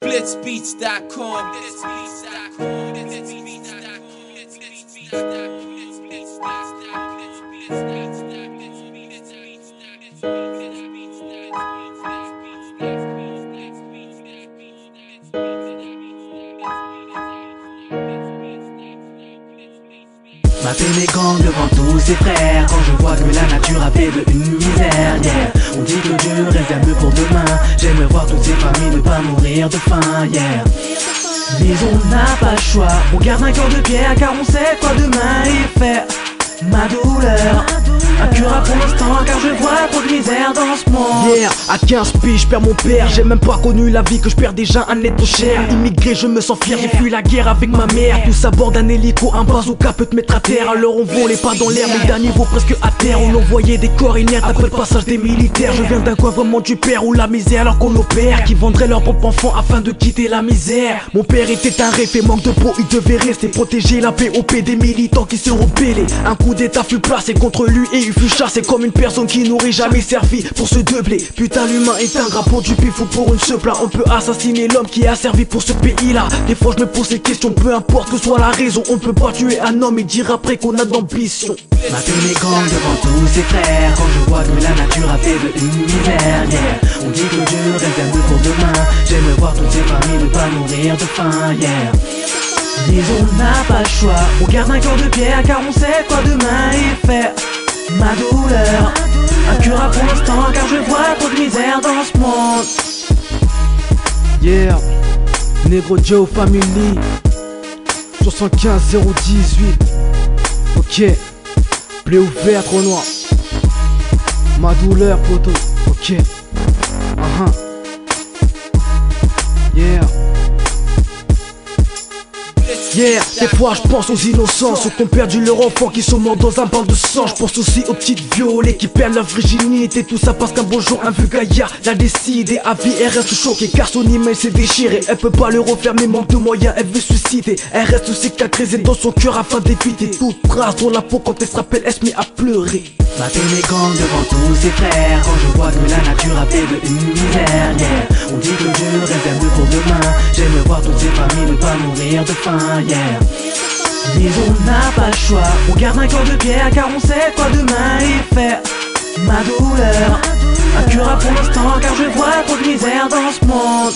Blitzbeats.com. Ma peine est grande devant tous ses frères quand je vois que la nature a fait de une misère, yeah. On dit que Dieu réserve mieux pour demain. J'aimerais voir toutes ces familles ne pas mourir de faim, yeah. Mais on n'a pas le choix, on garde un cœur de pierre car on sait quoi demain il fait. Ma douleur incurable pour l'instant car je vois trop de misère dans ce monde. Yeah, à 15 piges je perds mon père. J'ai même pas connu la vie que je perds déjà un être cher. Immigré je me sens fier, j'ai fui la guerre avec ma mère. Tous à bord d'un hélico, un bazooka peut te mettre à terre. Alors on volait pas dans l'air mais le dernier vaut presque à terre. On envoyait des corps inertes après le passage des militaires. Je viens d'un coin vraiment du père où la misère alors qu'on opère. Qui vendraient leur propre enfant afin de quitter la misère. Mon père était un rêve et manque de peau, il devait rester protéger la POP des militants qui se rebellaient. Un coup d'état fut placé contre lui et il fut chassé comme une personne qui n'aurait jamais servi pour se doubler. Putain l'humain est ingrat pour du pif ou pour une seule plat. On peut assassiner l'homme qui a servi pour ce pays là. Des fois je me pose ces questions, peu importe que soit la raison. On peut pas tuer un homme et dire après qu'on a d'ambition. Ma peine est grande devant tous ses frères quand je vois que la nature a fait de une misère, yeah. On dit que Dieu réserve mieux pour demain. J'aimerais voir toutes ces familles ne pas mourir de faim, yeah. Mais on n'a pas le choix, on garde un cœur de pierre car on sait quoi demain il fait. Ma douleur incurable pour l'instant car je vois trop de misère dans ce monde. Yeah, Negro Joe Family 75 018. Ok, blé ouvert, trop noir. Ma douleur poto. Ok, yeah. Yeah, des fois je pense aux innocents, ceux qui ont perdu leur enfant, qui sont morts dans un bain de sang. Je pense aussi aux petites violées qui perdent leur virginité. Tout ça parce qu'un beau jour un vieux gaillard l'a décidé. À vie elle reste choquée car son email s'est déchiré. Elle peut pas le refaire mais manque de moyens, elle veut suicider. Elle reste cicatrisée dans son cœur afin d'éviter toute trace dans la peau. Quand elle se rappelle elle se met à pleurer. Ma peine est grande devant tous ses frères quand je vois que la nature a fait de une misère, yeah. On dit que Dieu réserve mieux pour demain. J'aimerais voir toutes ces familles ne pas mourir de faim, yeah. Mais on n'a pas le choix, on garde un cœur de pierre car on sait quoi demain il fait. Ma douleur incurable pour l'instant car je vois trop de misère dans ce monde.